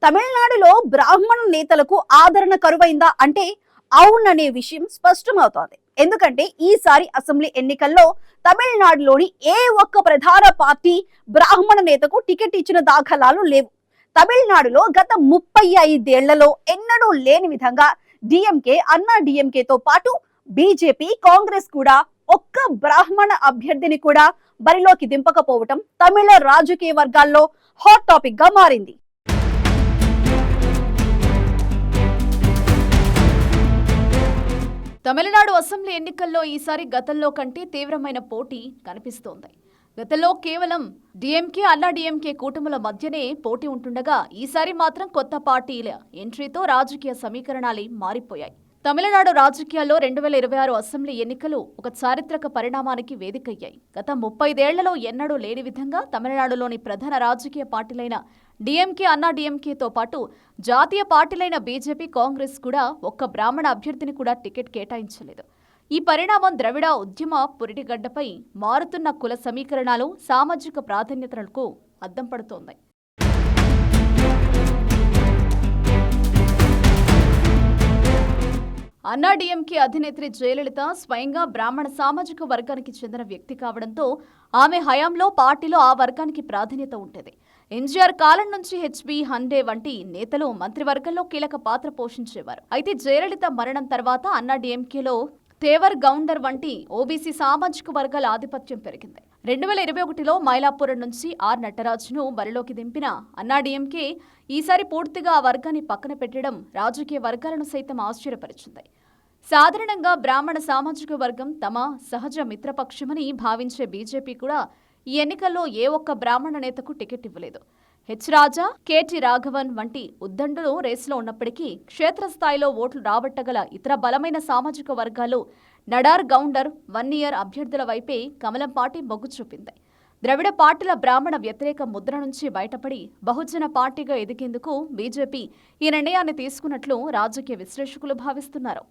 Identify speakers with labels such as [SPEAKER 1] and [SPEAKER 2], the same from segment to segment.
[SPEAKER 1] తమిళనాడులో బ్రాహ్మణ నేతలకు ఆదరణ కరువైందా అంటే అవుననే విషయం స్పష్టమవుతోంది. ఎందుకంటే ఈసారి అసెంబ్లీ ఎన్నికల్లో తమిళనాడులోని ఏ ఒక్క ప్రధాన పార్టీ బ్రాహ్మణ నేతకు టికెట్ ఇచ్చిన దాఖలాలు లేవు. తమిళనాడులో గత 35 ఏళ్లలో ఎన్నడూ లేని విధంగా డిఎంకే, అన్నా డిఎంకేతో పాటు బీజేపీ, కాంగ్రెస్ కూడా ఒక్క బ్రాహ్మణ అభ్యర్థిని కూడా బరిలోకి దింపకపోవటం తమిళ రాజకీయ వర్గాల్లో హాట్ టాపిక్ గా మారింది.
[SPEAKER 2] తమిళనాడు అసెంబ్లీ ఎన్నికల్లో ఈసారి గతంలో కంటే తీవ్రమైన పోటీ కనిపిస్తోంది. గతంలో కేవలం డిఎంకే, అన్నా డిఎంకే కూటముల మధ్యనే పోటీ ఉంటుండగా ఈసారి మాత్రం కొత్త పార్టీల ఎంట్రీతో రాజకీయ సమీకరణాలు మారిపోయాయి. తమిళనాడు రాజకీయాల్లో 2026 అసెంబ్లీ ఎన్నికలు ఒక చారిత్రక పరిణామానికి వేదికయ్యాయి. గత 35 ఏళ్లలో ఎన్నడూ లేని విధంగా తమిళనాడులోని ప్రధాన రాజకీయ పార్టీలైన డిఎంకే, అన్నా డిఎంకేతో పాటు జాతీయ పార్టీలైన బీజేపీ, కాంగ్రెస్ కూడా ఒక్క బ్రాహ్మణ అభ్యర్థిని కూడా టికెట్ కేటాయించలేదు. ఈ పరిణామం ద్రవిడ ఉద్యమ పురిటిగడ్డపై మారుతున్న కుల సమీకరణాలు, సామాజిక ప్రాధాన్యతలకు అద్దం పడుతోంది. అన్నా డిఎంకే అధినేత్రి జయలలిత స్వయంగా బ్రాహ్మణ సామాజిక వర్గానికి చెందిన వ్యక్తి కావడంతో ఆమె హయాంలో పార్టీలో ఆ వర్గానికి ప్రాధాన్యత ఉండేది. ఎన్జీఆర్ కాలం నుంచి హెచ్బి హండే వంటి నేతలు మంత్రివర్గంలో కీలక పాత్ర పోషించేవారు. అయితే జయలలిత మరణం తర్వాత అన్నా డిఎంకేలో తేవర్ గౌండర్ వంటి ఓబీసీ సామాజిక వర్గాల ఆధిపత్యం పెరిగింది. 2021లో మైలాపురం నుంచి ఆర్ నటరాజ్ను బరిలోకి దింపిన అన్నా డిఎంకే ఈసారి పూర్తిగా ఆ వర్గాన్ని పక్కన పెట్టడం రాజకీయ వర్గాలను సైతం ఆశ్చర్యపరిచింది. సాధారణంగా బ్రాహ్మణ సామాజిక వర్గం తమ సహజ మిత్రపక్షమని భావించే బీజేపీ కూడా ఈ ఎన్నికల్లో ఏ ఒక్క బ్రాహ్మణ నేతకు టికెట్ ఇవ్వలేదు. హెచ్ రాజా, కేటీ రాఘవన్ వంటి ఉద్దండులు రేసులో ఉన్నప్పటికీ క్షేత్రస్థాయిలో ఓట్లు రాబట్టగల ఇతర బలమైన సామాజిక వర్గాలు నడార్, గౌండర్, వన్నియర్ అభ్యర్థుల వైపే కమలం పార్టీ మొగ్గు చూపింది. ద్రవిడ పార్టీల బ్రాహ్మణ వ్యతిరేక ముద్ర నుంచి బయటపడి బహుజన పార్టీగా ఎదిగేందుకు బీజేపీ ఈ నిర్ణయాన్ని తీసుకున్నట్లు రాజకీయ విశ్లేషకులు భావిస్తున్నారు.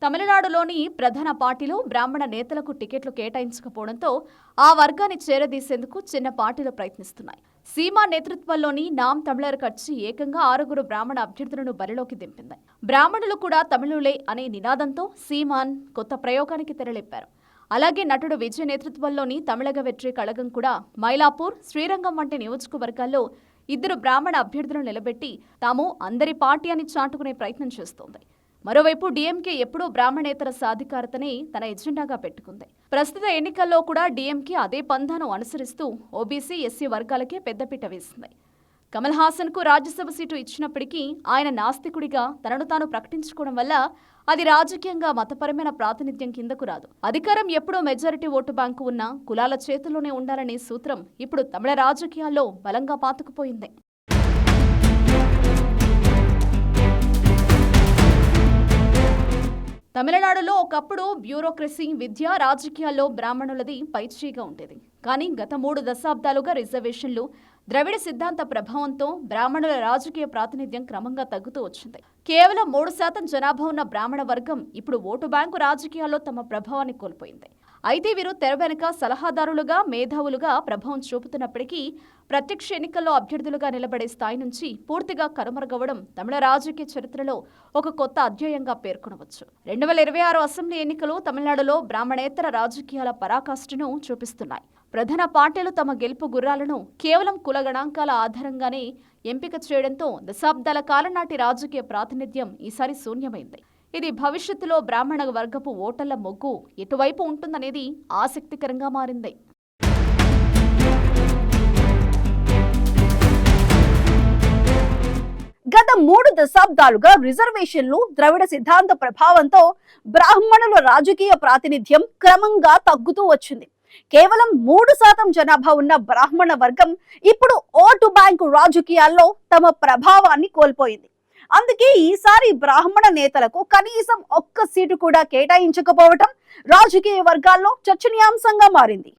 [SPEAKER 2] తమిళనాడులోని ప్రధాన పార్టీలు బ్రాహ్మణ నేతలకు టికెట్లు కేటాయించకపోవడంతో ఆ వర్గాన్ని చేరదీసేందుకు చిన్న పార్టీలు ప్రయత్నిస్తున్నాయి. సీమా నేతృత్వంలోని నామ్ తమిళర్ కచ్చి ఏకంగా 6 బ్రాహ్మణ అభ్యర్థులను బరిలోకి దింపింది. బ్రాహ్మణులు కూడా తమిళులే అనే నినాదంతో సీమాన్ కొత్త ప్రయోగానికి తెరలేపారు. అలాగే నటుడు విజయ్ నేతృత్వంలోని తమిళగ వెట్రి కళగం కూడా మైలాపూర్, శ్రీరంగం వంటి నియోజకవర్గాల్లో 2 బ్రాహ్మణ అభ్యర్థులను నిలబెట్టి తాము అందరి పార్టీ అని చాటుకునే ప్రయత్నం చేస్తోంది. మరోవైపు డిఎంకే ఎప్పుడూ బ్రాహ్మణేతర సాధికారతని తన ఎజెండాగా పెట్టుకుంది. ప్రస్తుత ఎన్నికల్లో కూడా డిఎంకే అదే పంథాను అనుసరిస్తూ ఓబీసీ, ఎస్సీ వర్గాలకే పెద్దపీట వేసింది. కమల్ హాసన్కు రాజ్యసభ సీటు ఇచ్చినప్పటికీ ఆయన నాస్తికుడిగా తనను తాను ప్రకటించుకోవడం వల్ల అది రాజకీయంగా మతపరమైన ప్రాతినిధ్యం కిందకు రాదు. అధికారం ఎప్పుడూ మెజారిటీ ఓటు బ్యాంకు ఉన్న కులాల చేతుల్లోనే ఉండాలనే సూత్రం ఇప్పుడు తమిళ రాజకీయాల్లో బలంగా పాతుకుపోయింది. తమిళనాడులో ఒకప్పుడు బ్యూరోక్రసీ, విద్య, రాజకీయాల్లో బ్రాహ్మణులది పైచేయిగా ఉండేది. కానీ గత 3 దశాబ్దాలుగా రిజర్వేషన్లు, ద్రవిడ సిద్ధాంత ప్రభావంతో బ్రాహ్మణుల రాజకీయ ప్రాతినిధ్యం క్రమంగా తగ్గుతూ వచ్చింది. కేవలం 3% జనాభా ఉన్న బ్రాహ్మణ వర్గం ఇప్పుడు ఓటు బ్యాంకు రాజకీయాల్లో తమ ప్రభావాన్ని కోల్పోయింది. అయితే వీరు తెర వెనుక సలహాదారులుగా, మేధావులుగా ప్రభావం చూపుతున్నప్పటికీ ప్రత్యక్ష ఎన్నికల్లో అభ్యర్థులుగా నిలబడే స్థాయి నుంచి పూర్తిగా కనుమరుగవడం తమిళ రాజకీయ చరిత్రలో ఒక కొత్త అధ్యాయంగా పేర్కొనవచ్చు. 2026 అసెంబ్లీ ఎన్నికలు తమిళనాడులో బ్రాహ్మణేతర రాజకీయాల పరాకాష్ఠను చూపిస్తున్నాయి. ప్రధాన పార్టీలు తమ గెలుపు గుర్రాలను కేవలం కుల గణాంకాల ఆధారంగానే ఎంపిక చేయడంతో దశాబ్దాల కాలం నాటి రాజకీయ ప్రాతినిధ్యం ఈసారి శూన్యమైంది. ఇది భవిష్యత్తులో బ్రాహ్మణ వర్గపు ఓటర్ల మొగ్గు ఎటువైపు ఉంటుందనేది ఆసక్తికరంగా మారింది.
[SPEAKER 1] గత 3 దశాబ్దాలుగా రిజర్వేషన్లు, ద్రవిడ సిద్ధాంత ప్రభావంతో బ్రాహ్మణుల రాజకీయ ప్రాతినిధ్యం క్రమంగా తగ్గుతూ వచ్చింది. కేవలం 3% జనాభా ఉన్న బ్రాహ్మణ వర్గం ఇప్పుడు ఓటు బ్యాంకు రాజకీయాల్లో తమ ప్రభావాన్ని కోల్పోయింది. అందుకే ఈసారి బ్రాహ్మణ నేతలకు కనీసం ఒక్క సీటు కూడా కేటాయించకపోవటం రాజకీయ వర్గాల్లో చర్చనీయాంశంగా మారింది.